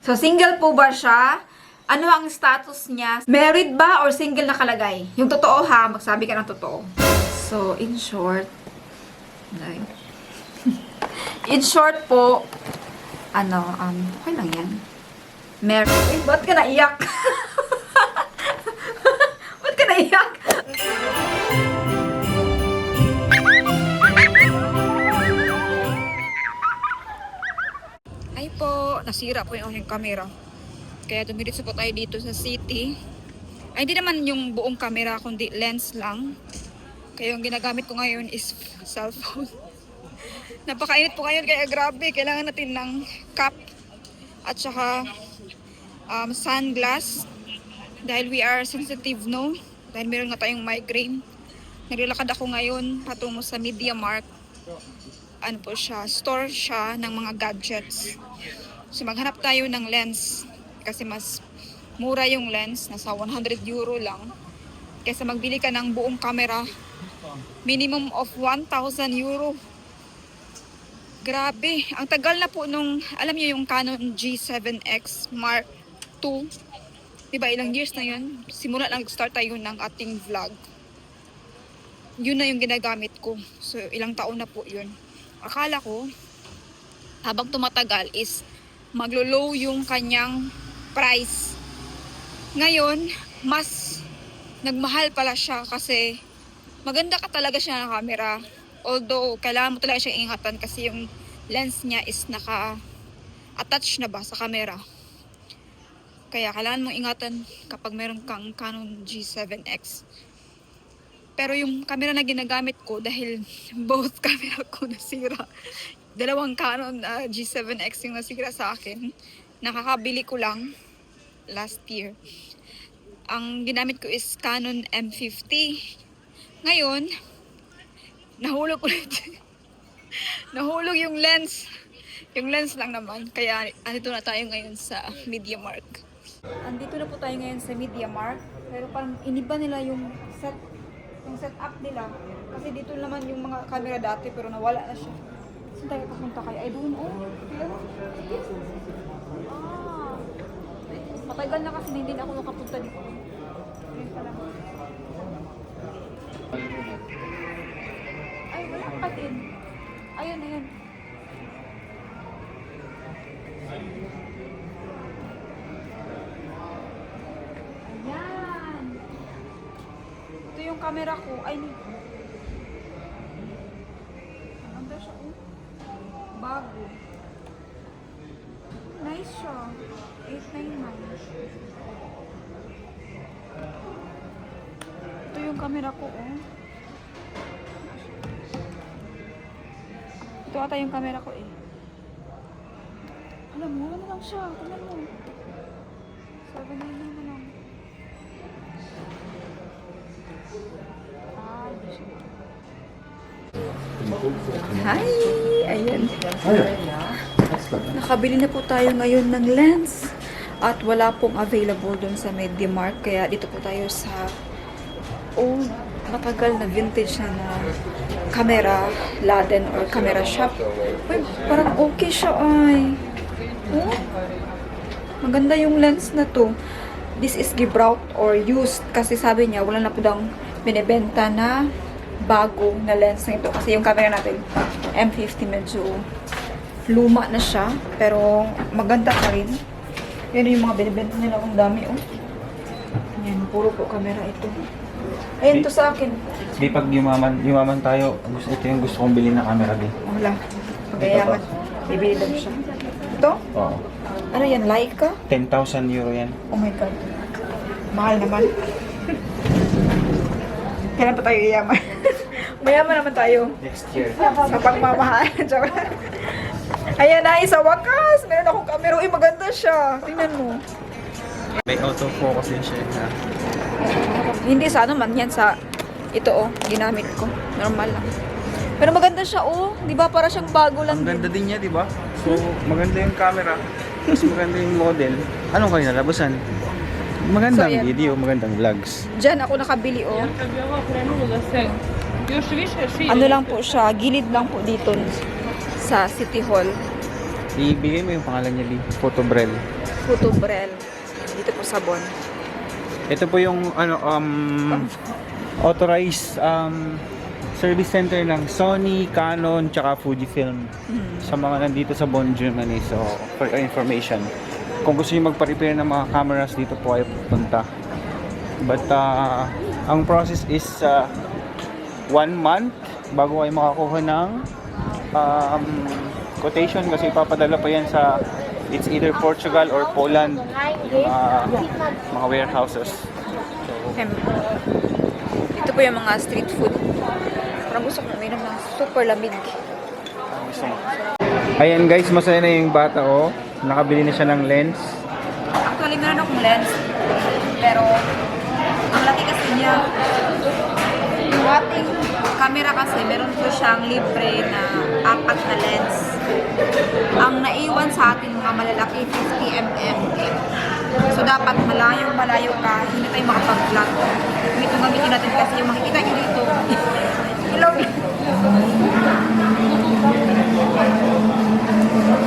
So, single po ba siya? Ano ang status niya? Married ba or single nakalagay? Yung totoo ha, magsabi ka ng totoo. So, in short, like, in short po, okay lang yan. Married. Eh, ba't ka naiyak? Ba't ka naiyak? Ay po, nasira po yung aking camera. Kaya dumiritso po tayo dito sa city. Ay, hindi naman yung buong camera, kundi lens lang. Kaya yung ginagamit ko ngayon is cellphone. Napakainit po ngayon, kaya grabe. Kailangan natin ng cap at saka sunglass. Dahil we are sensitive, no? Dahil meron nga tayong migraine. Naglalakad ako ngayon patungo sa Media Markt. Ano po siya, store siya ng mga gadgets. So maghanap tayo ng lens kasi mas mura yung lens, nasa 100 euro lang. Kaysa magbili ka ng buong camera, minimum of 1,000 euro. Grabe, ang tagal na po nung, alam niyo yung Canon G7X Mark II. Diba ilang years na yun? Simula lang start tayo ng ating vlog. Yun na yung ginagamit ko. So ilang taon na po yun. Akala ko, habang tumatagal is maglo-low yung kanyang price. Ngayon, mas nagmahal pala siya kasi maganda ka talaga siya ng camera. Although, kailangan mo talaga siyang ingatan kasi yung lens niya is naka-attach na ba sa camera. Kaya kailangan mong ingatan kapag meron kang Canon G7X. Pero yung camera na ginagamit ko, dahil both camera ko nasira, dalawang Canon G7X yung nasira sa akin, nakakabili ko lang last year. Ang ginamit ko is Canon M50. Ngayon, nahulog ulit. Nahulog yung lens. Yung lens lang naman. Kaya andito na tayo ngayon sa Media Markt. Andito na po tayo ngayon sa Media Markt. Pero parang iniba nila yung setup nila. Kasi dito naman yung mga camera dati pero nawala na siya. Saan tayo papunta kaya? Ay, doon, oh. Matagal na kasi hindi na ako nakapunta dito. Ayun pala. Ay, wala pa din. Ayun, ayun. Ayan. Ito yung camera ko. Ay, ano siya, oh. Bago. Nice siya. 899. Ito yung camera ko, oh. Ito ata yung camera ko, eh. Alam mo, ano lang siya. Tingnan mo. 799 na lang. Ay, di siya. Hi! Ayan. Nakabili na po tayo ngayon ng lens. At wala pong available doon sa Media Markt. Kaya dito po tayo sa old, matagal na vintage na camera laden or camera shop. Uy, parang okay siya ay. Oh, maganda yung lens na to. This is gebraucht or used. Kasi sabi niya, wala na po daw binibenta na bago na lens na ito. Kasi yung camera natin, M50, medyo luma na siya. Pero maganda pa rin. Yan yung mga binibenta nila. Ang dami, oh. Yan, puro po camera ito. Ayun to sa akin. Di pag yumaman tayo, ito yung gusto kong bilhin na camera din. Wala. Pag-ayaman, bibili daw siya. Ito? Oo. Ano yan? Leica? 10,000 euro yan. Oh my God. Mahal naman. Kailan pa tayo iyaman? Mayaman naman tayo. Next year. Sa pagmamahal. Ayan na, sa wakas. Meron akong camera. Uy, maganda siya. Tingnan mo. May autofocus din siya. Ha? Hindi sa ano man yan sa ito oh, ginamit ko. Normal lang. Pero maganda siya oh. Di ba? Para siyang bago lang Ang ganda din. din niya, di ba? So, maganda yung camera. Mas maganda yung model. Anong kayo nalabasan? Magandang So, yan. video, magandang vlogs. Diyan ako nakabili oh. Ano lang po siya, gilid lang po dito sa City Hall. Ibigay mo yung pangalan niya, Lee. Photobrel. Photobrel. Dito po sa Bon. Ito po yung authorized service center ng Sony, Canon, tsaka Fujifilm sa mga nandito sa Bonn, Germany. So, for your information, kung gusto niyo magpa-repair ng mga cameras, dito po kayo pupunta. But, ang process is 1 month bago kayo makakuha ng quotation kasi ipapadala pa yan sa it's either Portugal or Poland mga warehouses. So, ito po yung mga street food. Parang gusto kong uminom ng super lamig. ayan guys, masaya na yung bata nakabili na siya ng lens. Actually, meron akong lens. Pero, ang laki kasi niya. Yung ating camera kasi, meron po siyang libre na 4 na lens. Ang naiwan sa atin mga malalaki, 50mm. So, dapat malayo ka, hindi tayo makapag-vlog. Ito gamitin natin kasi yung makikita nyo dito. Ilaw.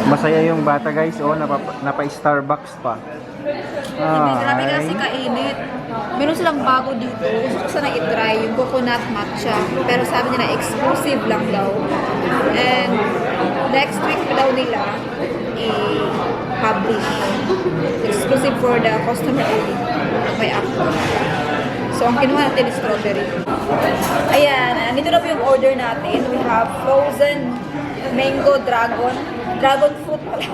Masaya yung bata guys, napa-Starbucks pa. Hindi grabe kasi kainit. Meron silang bago dito. Gusto ko sana i-try yung coconut matcha. Pero sabi nila exclusive lang daw. And next week daw nila i-publish. Exclusive for the customer only. May app. So ang kinuha natin is strawberry. Ayan, nandito na po yung order natin. We have frozen mango dragon fruit pala.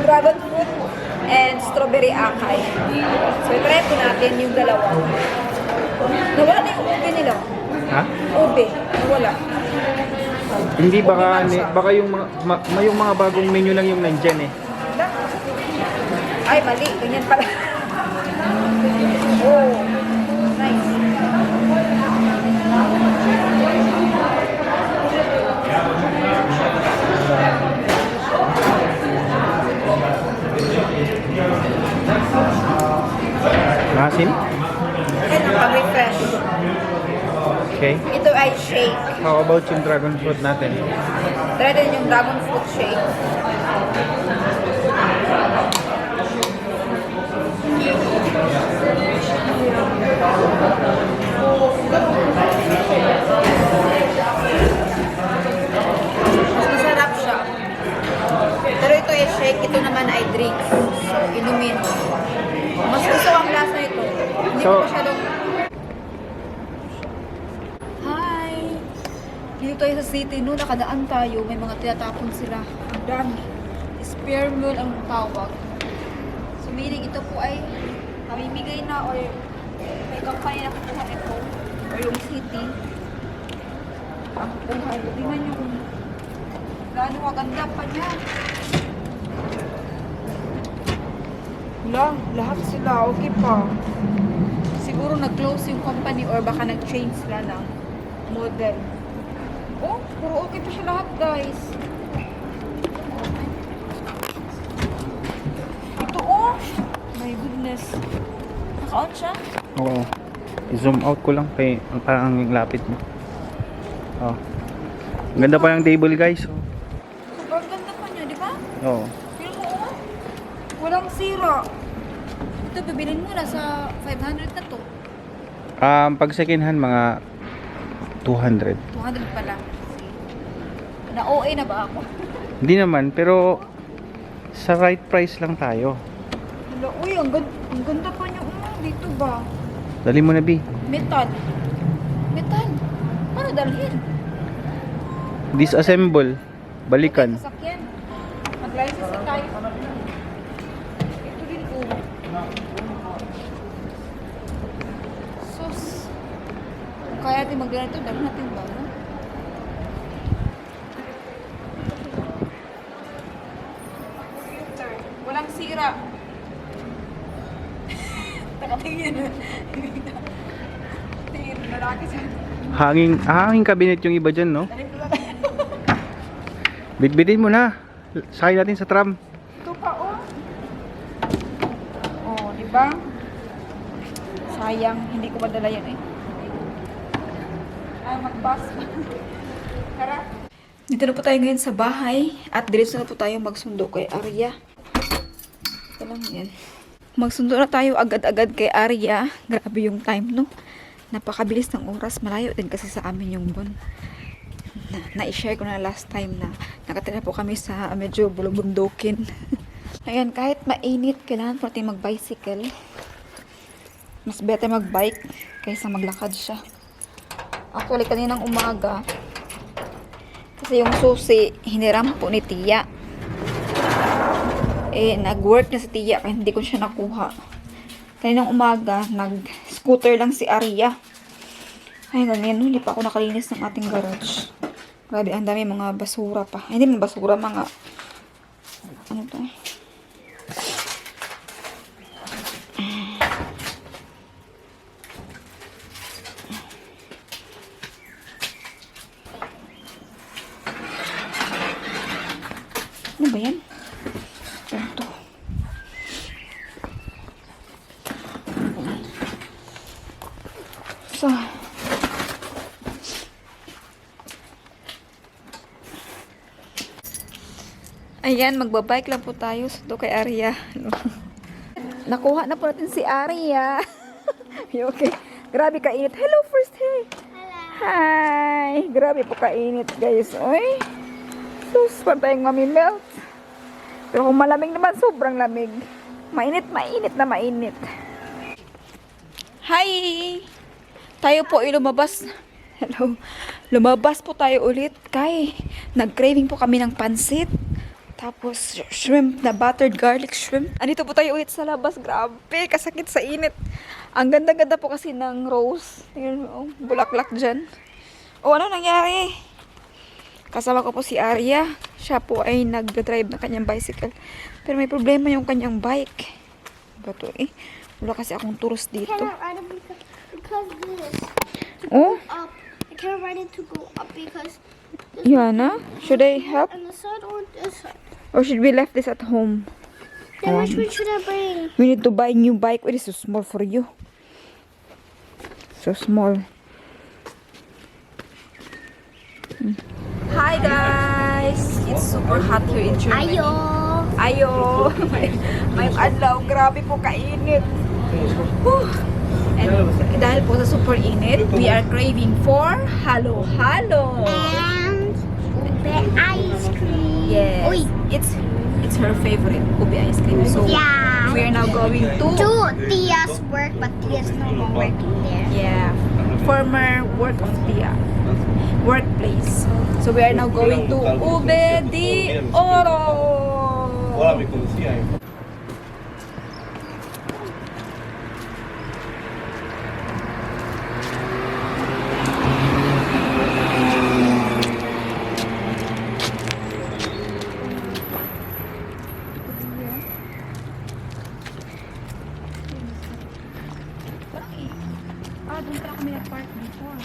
Dragon fruit and strawberry acai. So, i-try po natin yung dalawa. Nawala na yung ube nila. Ha? Ube. Nawala. Hindi baka yung yung mga bagong menu lang yung nandyan eh. Ay, mali. Ganyan pala. Oh, nice. Masin? Ayan ang pang-refresh. Okay. Ito ay shake. How about yung dragon fruit natin? Try din yung dragon fruit shake. Mas masarap siya. Pero ito ay shake, ito naman ay drinks. So, inumin. Mas gusto ang lasa ito. Hindi ko masyadong... Hi! Dito tayo sa city, no? Nakadaan tayo. May mga tinatapon sila. Ang dami. Spare meal ang tawag. So, meaning ito po ay mamimigay na or may kampanya na kukuha ito or yung city. Ang buhay. Tingnan nyo kung gaano kaganda pa niya. Lahat sila, okay pa. Siguro nag-close yung company or baka nag-change sila ng model. Oh, puro okay pa siya lahat, guys. Ito, oh! My goodness. Naka-on siya? Oo. I-zoom out ko lang kay parang ang lapit mo. Oh. Ang ganda pa yung table guys. Sobrang ganda pa niya, di ba? Oo. Pero mo, oh. Walang sira. Ito, bibilin mo na sa 500 na to. Pag second hand mga 200. 200 pala. Na-OA na ba ako? Hindi naman, pero sa right price lang tayo. Wala, uy, ang ganda pa niya. Dito ba? Dali mo na, B. Metal. Metal. Paano dalhin? Disassemble. Balikan. Sasakyan. Mag-license na tayo. Ito din po. Sus. Kung kaya natin magdala ito, dalhin natin ba? No? Walang sira. Nakatingin. Tingin, lalaki siya. Hanging cabinet yung iba dyan, no? Bitbitin mo na. Sakay natin sa tram. Ito pa, oh. Oh, di ba? Sayang, hindi ko madala yan eh. Ay, mag-bus. Tara. Dito na po tayo ngayon sa bahay at diretso na po tayo magsundo kay Arya. Ito lang yan. Magsundo na tayo agad-agad kay Arya. Grabe yung time, no? Napakabilis ng oras. Malayo din kasi sa amin yung Bon. Na-share ko na last time na nakatira po kami sa medyo bulubundukin. Ayan, kahit mainit, kailangan po natin mag-bicycle. Mas better mag-bike kaysa maglakad siya. Actually, kaninang umaga, kasi yung susi, hiniram po ni Tia. Nag-work na si Tia, kaya hindi ko siya nakuha. Kaninang umaga, nag-scooter lang si Arya. Ay, ganyan, hindi pa ako nakalinis ng ating garage. Grabe, ang dami mga basura pa. Ay, hindi mga basura, mga... Ano to? Ano ba yan? Ito. So, ayan, magbabike lang po tayo sa kay Arya. Nakuha na po natin si Arya. Okay. Grabe kainit. Hello, first hey. Hi. Grabe po kainit, guys. Oy. Sus, pantayang mamimelt. Pero kung malamig naman, sobrang lamig. Mainit na mainit. Hi! Tayo po ay lumabas. Hello. Lumabas po tayo ulit. Kay, nag-craving po kami ng pansit. Tapos, shrimp na buttered garlic shrimp. Andito po tayo ulit sa labas. Grabe, kasakit sa init. Ang ganda-ganda po kasi ng rose. Tingnan mo, bulaklak dyan. O, ano nangyari? Kasama ko po si Arya. Siya po ay nag-drive na kanyang bicycle. Pero may problema yung kanyang bike. Bato eh. Wala kasi akong tourist dito. Cannot ride it because this. Oh? Up. I cannot ride it to go up because. Yana, should I help? And the side or this side. Or should we left this at home? Then which one should I bring? We need to buy new bike. It is so small for you. So small. Hi guys! It's super hot here in Germany. Ayo. Ayo! May adlaw. Grabe po kainit. Whew. And dahil po sa super init, we are craving for halo-halo. And ube ice cream. Yes. Uy. It's her favorite ube ice cream. So Yeah. we are now going to To Tia's work, but Tia's no more working there. yeah, former work of Tia. Workplace. So we are now going to Ube de Oro. Ora me conhecia, hein? Doon pala kami nag-park before.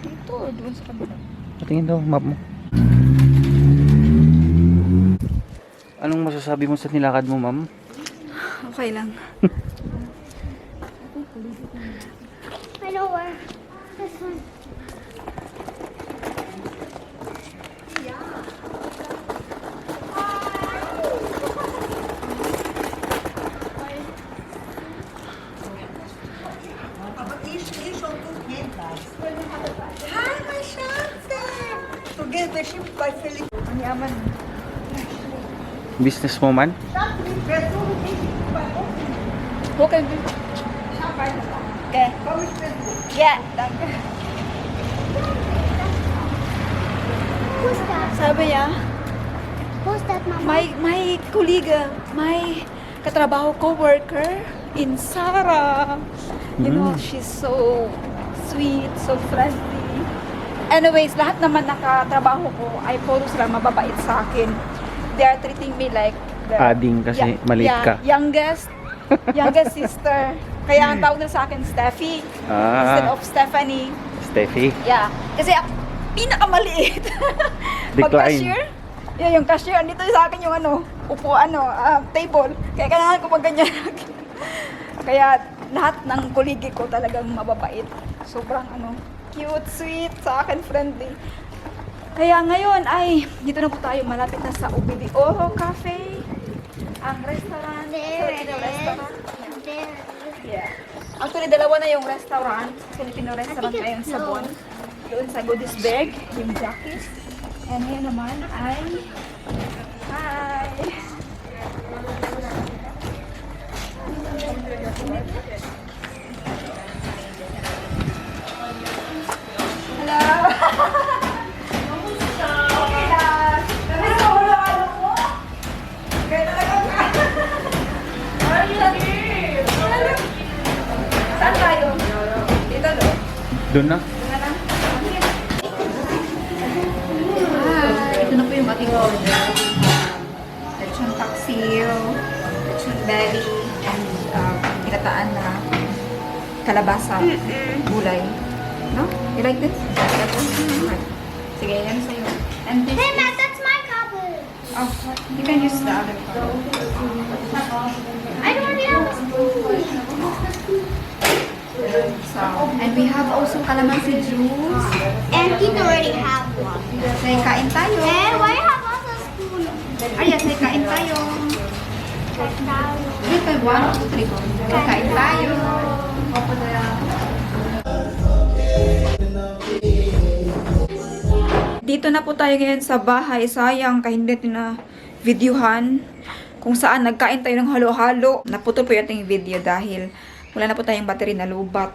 Dito, doon sa kabila. Patingin daw, map mo. Anong masasabi mo sa nilakad mo, ma'am? Okay lang. I know where. This one. Hi, my Shante! Together, she by Philip. Ang yaman. Businesswoman? Okay. Okay. Yeah, danke. Who's that? Sabi niya, Who's that, Mama? my kolega, my katrabaho co-worker in Sara. You know, she's so sweet, so friendly. Anyways, lahat naman nakatrabaho ko ay puro sila mababait sa akin. They are treating me like the Ading kasi maliit ka. youngest sister. Kaya ang tawag nila sa akin Steffi instead of Stephanie. Steffi. Yeah. Kasi ako, pinakamaliit. Pag Decline. cashier, yung cashier, andito sa akin yung upuan, table. Kaya kailangan ko pag ganyan. Kaya lahat ng kolegi ko talagang mababait. Sobrang cute, sweet, sa akin friendly. Kaya ngayon ay dito na po tayo malapit na sa Ube de Oro Cafe. Ang restaurant There it Filipino is. restaurant. There. Yeah. Actually, dalawa na yung restaurant. Filipino restaurant think ngayon it's sa Bon. Doon sa Goodisberg, yung Jackie's. And ngayon naman ay... Hi! Hello! Okay lang. Namiss ko wala ka mo. Kaya talaga ka. Saan tayo? Dito do. Doon na. Ito na po yung ating order. Lechon paksiw, lechon belly, and pinataan na kalabasa, gulay. No? You like this? Okay. Sige, yan sa'yo. And this Hey, is... Matt, that's my cupboard. Oh, you can use the other one. I don't already have a spoon. So, and we have also calamansi juice. And Tito already have one. Say, kain tayo. And why you have also a spoon? Ayan, say, kain tayo. Dito, 1, 2, 3, 4. Kain tayo. Dito na po tayo ngayon sa bahay. Sayang, kahit hindi na videohan kung saan nagkain tayo ng halo-halo. Naputol po yung ating video dahil wala na po tayong battery na lubat.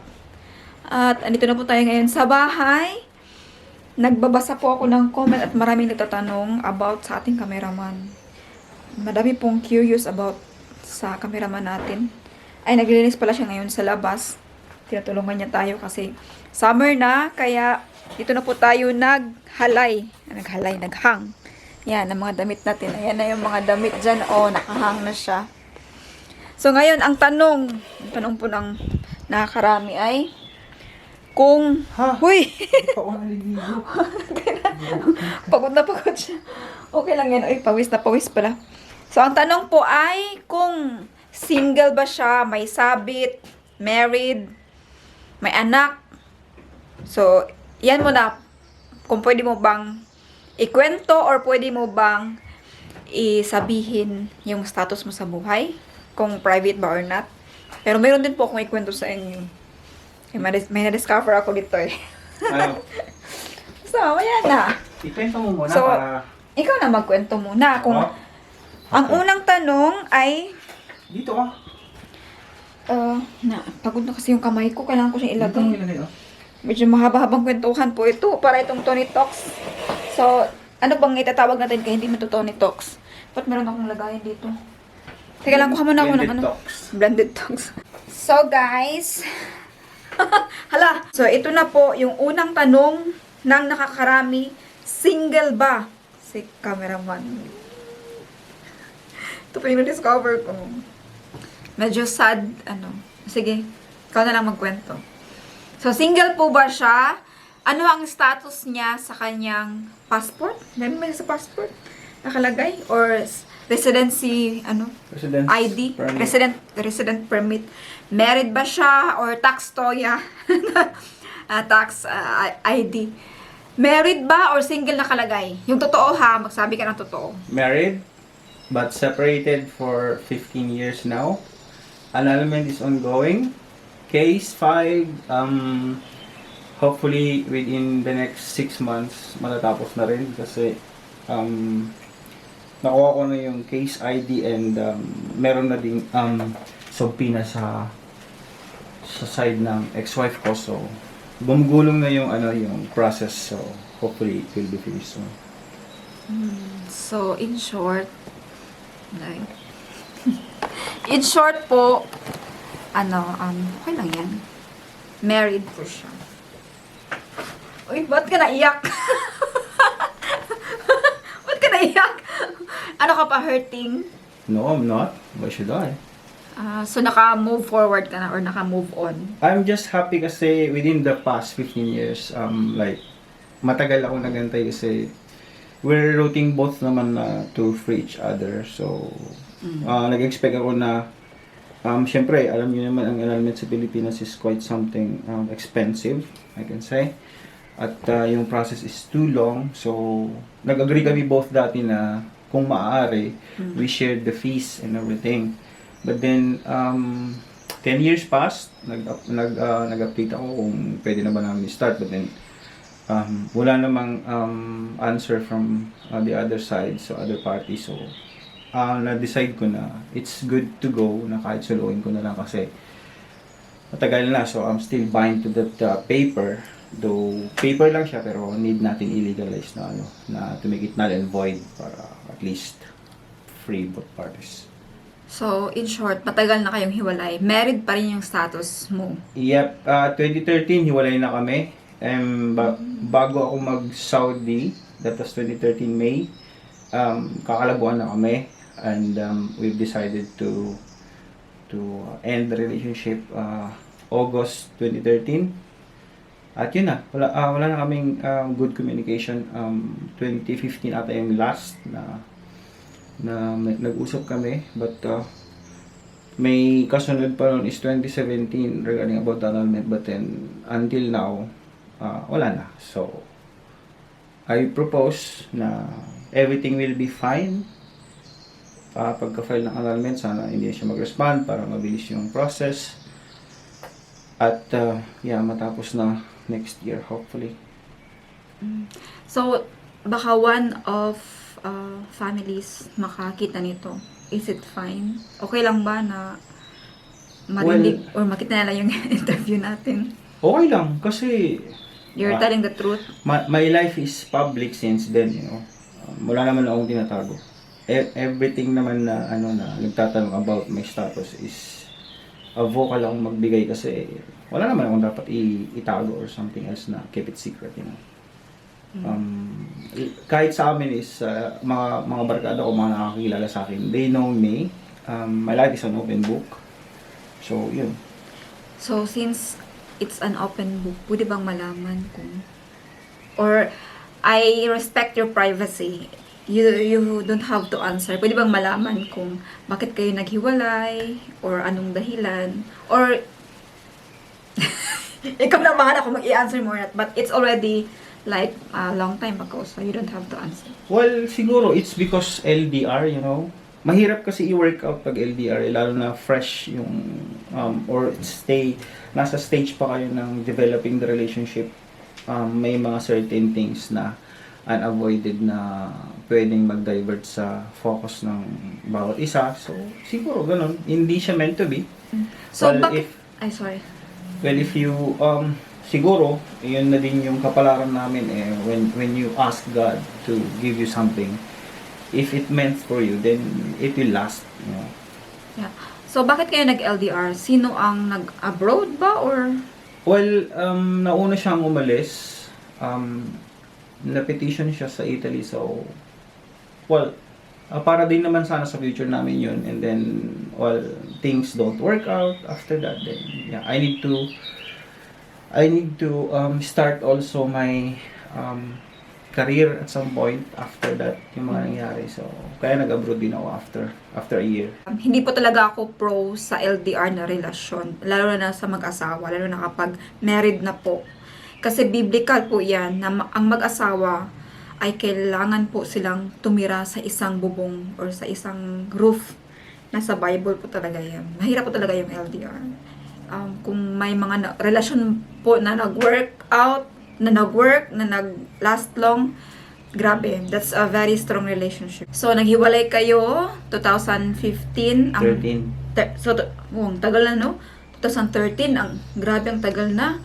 At andito na po tayo ngayon sa bahay. Nagbabasa po ako ng comment at maraming nagtatanong about sa ating cameraman. Madami pong curious about sa cameraman natin. Ay, naglilinis pala siya ngayon sa labas. Tinutulungan niya tayo kasi summer na, kaya dito na po tayo naghang. Yan, ang mga damit natin. Ayan na yung mga damit dyan. Oh, nakahang na siya. So, ngayon, ang tanong po ng nakakarami ay kung... Ha? Huy! Oo, naliligo. Pagod na pagod siya. Okay lang yan. Uy, pawis na pawis pala. So, ang tanong po ay kung single ba siya, may sabit, married, may anak. So, yan muna. Kung pwede mo bang ikwento or pwede mo bang isabihin yung status mo sa buhay. Kung private ba or not. Pero meron din po akong ikwento sa inyo. May na-discover ako dito eh. Ano? So, ayan na. Ikwento mo muna So, para... ikaw na magkwento muna. Kung Oh, ang unang tanong ay, dito ka. pagod na kasi yung kamay ko. Kailangan ko siyang Dito ilagay. mo ilagay, oh. Medyo mahaba-habang kwentuhan po ito para itong Tony Talks. So, ano bang itatawag natin kaya hindi mo ito Tony Talks? Ba't meron akong lagayan dito? Teka lang, kuha muna ako ng Blended ano. talks. Blended Talks. So, guys. Hala. So, ito na po yung unang tanong ng nakakarami. Single ba si cameraman? Ito po yung na-discover ko. Medyo sad, ano. Sige, ikaw na lang magkwento. So, single po ba siya? Ano ang status niya sa kanyang passport? Dami ba sa passport? Nakalagay? Or residency, ano? Residence ID? permit. Resident permit. Married ba siya? Or tax toya? Tax ID. Married ba or single nakalagay? Yung totoo ha, magsabi ka ng totoo. Married, but separated for 15 years now. Annulment is ongoing. Case filed, hopefully within the next 6 months, matatapos na rin kasi nakuha ko na yung case ID and meron na ding subpoena sa side ng ex-wife ko. So, bumugulong na yung yung process. So, hopefully it will be finished soon. So, in short, in short po, okay lang yan. Married po siya. Uy, ba't ka naiyak? Ba't ka naiyak? Ano ka pa, hurting? No, I'm not. Why should I? So, naka-move forward ka na or naka-move on? I'm just happy kasi within the past 15 years, like, matagal ako nagantay kasi we're rooting both naman to free each other. So, nag-expect ako na, syempre, alam niyo naman, ang annulment sa Pilipinas is quite something expensive, I can say. At yung process is too long. So, nag-agree kami both dati na kung maaari, we shared the fees and everything. But then, 10 years passed, nag-update ako kung pwede na ba namin start. But then, wala namang answer from the other side, so other party. So, na-decide ko na it's good to go, na kahit suluin ko na lang kasi matagal na. So, I'm still bind to that paper. Though, paper lang siya, pero need natin illegalize na na to make it null and void para at least free both parties. So, in short, matagal na kayong hiwalay. Married pa rin yung status mo. Yep, 2013 hiwalay na kami. Bago ako mag-Saudi, that was 2013 May, kakalabuan na kami, and we've decided to end the relationship August 2013. At yun na, wala na kaming good communication. 2015 ata yung last na nag-usap kami, but may kasunod pa nun is 2017 regarding about annulment, but then until now wala na. So I propose na everything will be fine. Pagka-file ng annulment, sana hindi siya mag-respond para mabilis yung process, at matapos na next year hopefully. So, baka one of families makakita nito. Is it fine? Okay lang ba na marinig or makita nila yung interview natin? Okay lang kasi You're telling the truth? my life is public since then, you know. Wala naman akong tinatago. Everything naman na nagtatanong about my status is vocal akong magbigay kasi wala naman akong dapat itago or something else na keep it secret, you know. Kahit sa amin is mga barkada ko, mga nakakilala sa akin, they know me. My life is an open book. So, yun. So, since it's an open book, pwede bang malaman kung... Or, I respect your privacy. You don't have to answer. Pwede bang malaman kung bakit kayo naghiwalay? Or anong dahilan? Or... Ikaw na bahala kung mag-i-answer mo or not. But it's already like a long time ago, so you don't have to answer. Well, siguro it's because LDR, you know. Mahirap kasi i-work out pag LDR, lalo na fresh yung or nasa stage pa kayo ng developing the relationship. May mga certain things na unavoided na pwedeng mag-divert sa focus ng bawat isa. So, siguro ganun. Hindi siya meant to be. So, Well, Well, if you, siguro, yun na din yung kapalaran namin when you ask God to give you something, if it meant for you, then it will last, you know. Yeah. So, bakit kayo nag-LDR? Sino ang nag-abroad ba or... Well, nauna siyang umalis. Na-petition siya sa Italy, so, well, para din naman sana sa future namin yun. And then, well, things don't work out after that, then, yeah, I need to start also my career at some point after that, yung mga nangyari. So, kaya nag-abroad din ako after a year. Hindi po talaga ako pro sa LDR na relasyon, lalo na sa mag-asawa, lalo na kapag married na po. Kasi biblical po yan, na ang mag-asawa ay kailangan po silang tumira sa isang bubong or sa isang roof. Nasa Bible po talaga yan. Mahirap po talaga yung LDR. Kung may mga relasyon po na nag-work out, na nag-last long, grabe, that's a very strong relationship. So, naghiwalay kayo, 2015. 13. Ang tagal na, no? 2013, grabe ang tagal na.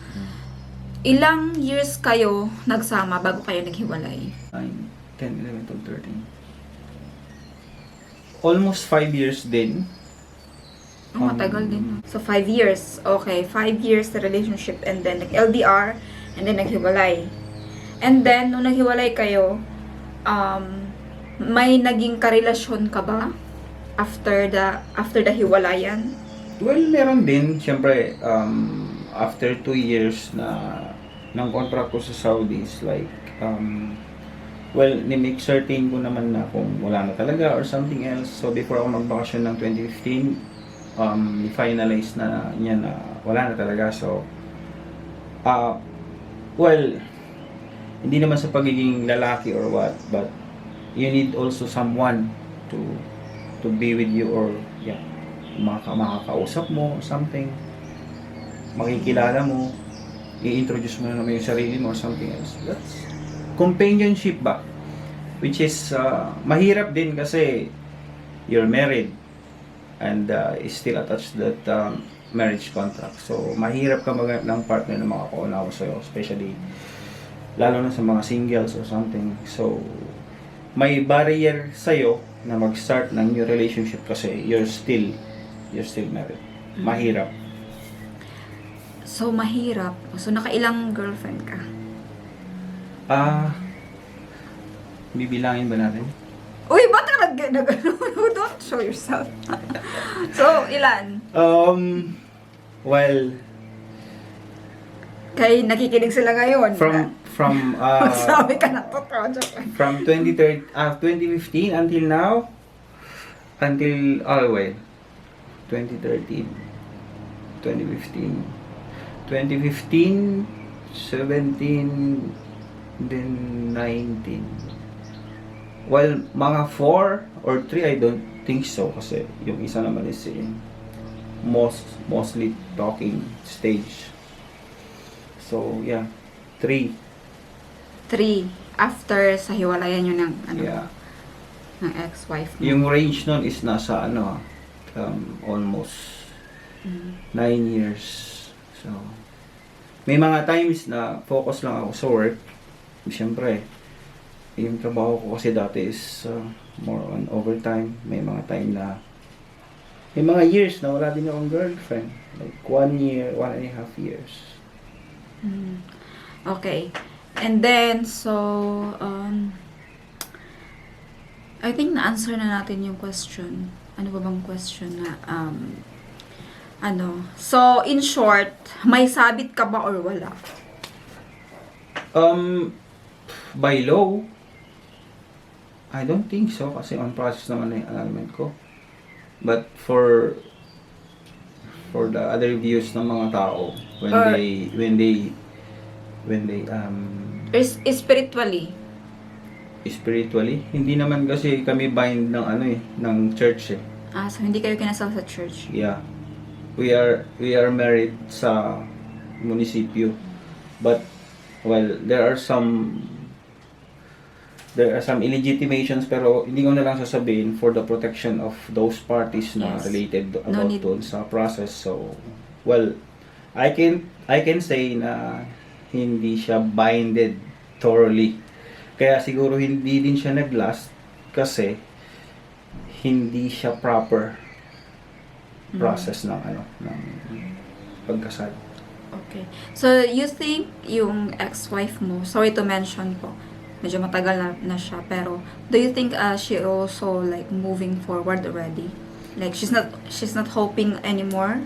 Ilang years kayo nagsama bago kayo naghiwalay? 9, 10, 11, 12, 13. Almost 5 years din. Matagal din. So, 5 years. Okay, 5 years the relationship and then nag-LDR and then naghiwalay. And then, nung naghiwalay kayo, may naging karelasyon ka ba after the hiwalayan? Well, meron din. Siyempre, after 2 years ng contract ko sa Saudi is like, well, ni-make certain ko naman na kung wala na talaga or something else. So, before ako magbakasyon ng 2015, finalize na niya na wala na talaga. So, well, hindi naman sa pagiging lalaki or what, but you need also someone to be with you or, yeah, makakausap mo, something. Makikilala mo, i-introduce mo na naman yung sarili mo or something else. That's companionship ba? Which is mahirap din kasi you're married and is still attached to that marriage contract. So, mahirap ka maghanap ng partner na makakaunawa sa'yo, especially lalo na sa mga singles or something. So, may barrier sa'yo na mag-start ng new relationship kasi you're still married. Mahirap. So, mahirap. So, nakailang girlfriend ka? Bibilangin ba natin? Uy, ba't ka don't show yourself. So, ilan? Well, Kay nakikinig sila ngayon. from Sabi ka na totoo. from 2015 until now, until 2013, 2015, 17, then 19. Well, mga 4 or 3, I don't think so kasi yung isa naman is in mostly talking stage. So, yeah, 3. 3. After sa hiwalayan nyo ng, Yeah. ng ex-wife mo. Yung range nun is nasa almost 9 years. So, may mga times na focus lang ako sa work. Siyempre, yung trabaho ko kasi dati is more on overtime. May mga time na may mga years na wala din akong girlfriend. Like 1 year, 1.5 years. Okay. And then, so, I think na-answer na natin yung question. Ano ba bang question na, So, in short, may sabit ka ba or wala? By law, I don't think so kasi on process naman na yung annulment ko. But for the other views ng mga tao when they spiritually, hindi naman kasi kami bind ng ng church eh. So hindi kayo kinasal sa church? Yeah. We are married sa munisipyo. But well, there are some illegitimations pero hindi ko na lang sasabihin for the protection of those parties na Yes. related No about need. doon sa process. So, well, I can say na hindi siya binded thoroughly. Kaya siguro hindi din siya nag-last kasi hindi siya proper process ng ng pagkasal. Okay. So, you think yung ex-wife mo, sorry to mention po, medyo matagal na siya, pero do you think she also like moving forward already? Like she's not hoping anymore?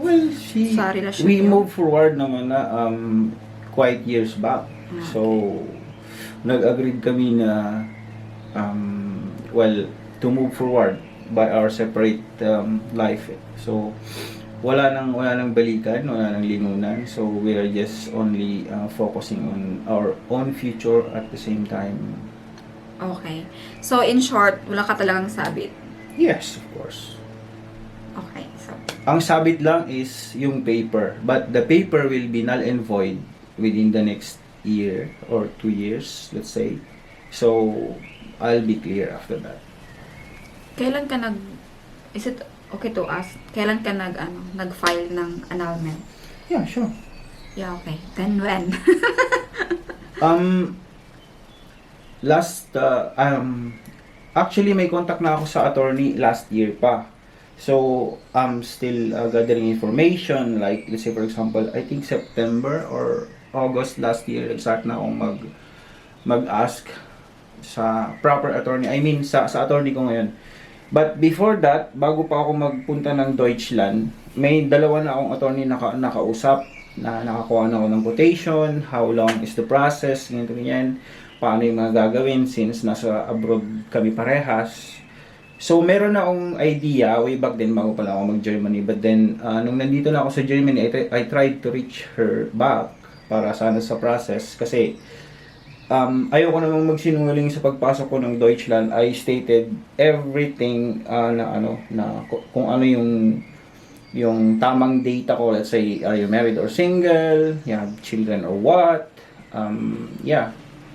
Well, Sa relasyon we niyo? moved forward naman na quite years back. Okay. So, nag-agreed kami na well, to move forward by our separate life. So, wala nang balikan, wala nang lingunan. So, we are just only focusing on our own future at the same time. Okay. So, in short, wala ka talagang sabit? Yes, of course. Okay. So, Ang sabit lang is yung paper. But the paper will be null and void within the next year or 2 years, let's say. So, I'll be clear after that. kailan ka is it okay to ask? Kailan ka nag-file ng annulment? Yeah, sure. Yeah, okay. Then when? Actually may contact na ako sa attorney last year pa. So, I'm still gathering information. Like, let's say for example, I think September or August last year, nag-start na akong mag-ask sa proper attorney. I mean, sa attorney ko ngayon. But before that, bago pa ako magpunta ng Deutschland, may dalawa na akong attorney nakausap na nakakuha na ako ng quotation, how long is the process, ganyan, paano yung mga gagawin since nasa abroad kami parehas. So, meron na akong idea, way back then, bago pala ako mag-Germany. But then, nung nandito na ako sa Germany, I tried to reach her back para sana sa process. Kasi, ayoko namang magsinungaling sa pagpasok ko ng Deutschland. I stated everything kung ano yung tamang data ko. Let's say, are you married or single? You have children or what?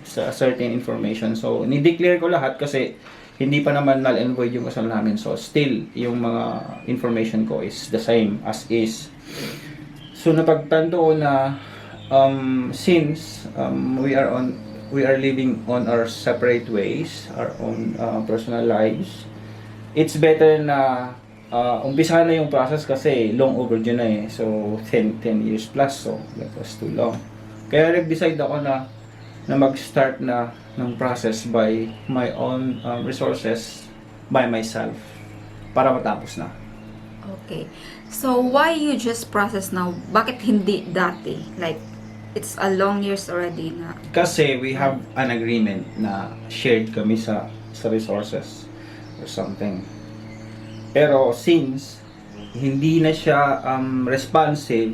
Sa certain information. So, ni-declare ko lahat kasi hindi pa naman null and void yung kasal namin. So, still, yung mga information ko is the same as is. So, napagtanto ko na since we are living on our separate ways, our own personal lives, it's better na umpisa na yung process kasi long overdue na eh. So, 10 years plus. So, that was too long. Kaya nag-decide ako na mag-start na ng process by my own resources, by myself, para matapos na. Okay. So, why you just process now? Bakit hindi dati? Like, it's a long years already na. Kasi we have an agreement na shared kami sa resources or something. Pero since hindi na siya responsive,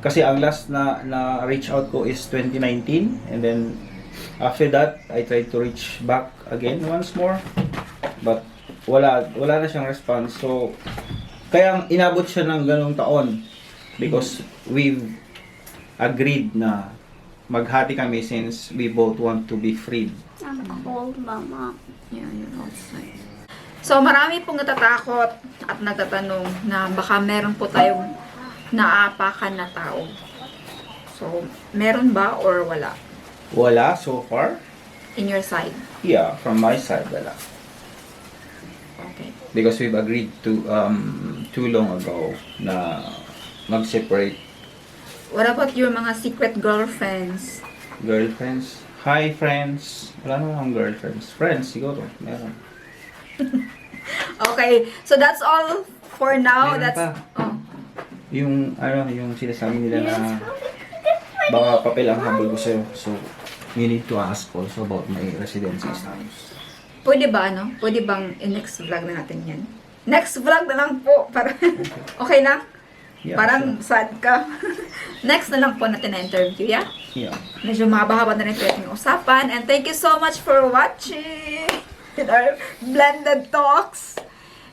kasi ang last na reach out ko is 2019, and then after that I tried to reach back again once more, but wala na siyang response. So kaya inabot siya ng ganung taon because we've agreed na maghati kami since we both want to be freed. I'm cold, Mama. Yeah, you're outside. So, marami pong natatakot at nagtatanong na baka meron po tayong naapakan na tao. So, meron ba or wala? Wala so far. In your side? Yeah, from my side wala. Okay. Because we've agreed to too long ago na mag-separate. What about your mga secret girlfriends? Girlfriends? Hi friends. Wala naman akong girlfriends. Friends siguro. Meron. Okay. So, that's all for now. Meron That's... pa. Oh. Yung sinasabi nila na baka papel ang habol ko sa'yo. So, you need to ask also about my residency status. Pwede ba, ano? Pwede bang next vlog na natin yan? Next vlog na lang po. Para okay lang? Yeah, Parang sad ka. Next na lang po natin na interview, yeah? Yeah. Medyo mahaba-haba na rin ito yung usapan. And thank you so much for watching with our blended talks.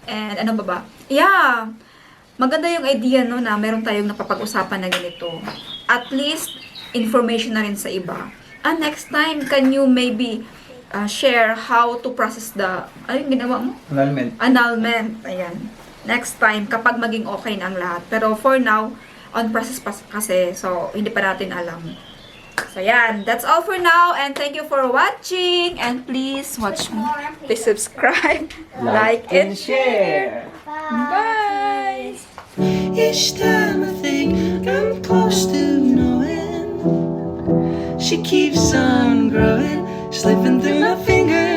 And ano ba ba? Yeah. Maganda yung idea, no, na meron tayong napapag-usapan na ganito. At least, information na rin sa iba. And next time, can you maybe share how to process the, ano yung ginawa mo? Annulment. Annulment. Ayan. Next time, kapag maging okay na ang lahat. Pero for now, on process pa kasi, so hindi pa natin alam. So yan, that's all for now. And thank you for watching. And please watch me. Please subscribe, like and share. Bye! Each time I think I'm close to knowing, she keeps on growing, slipping through my fingers.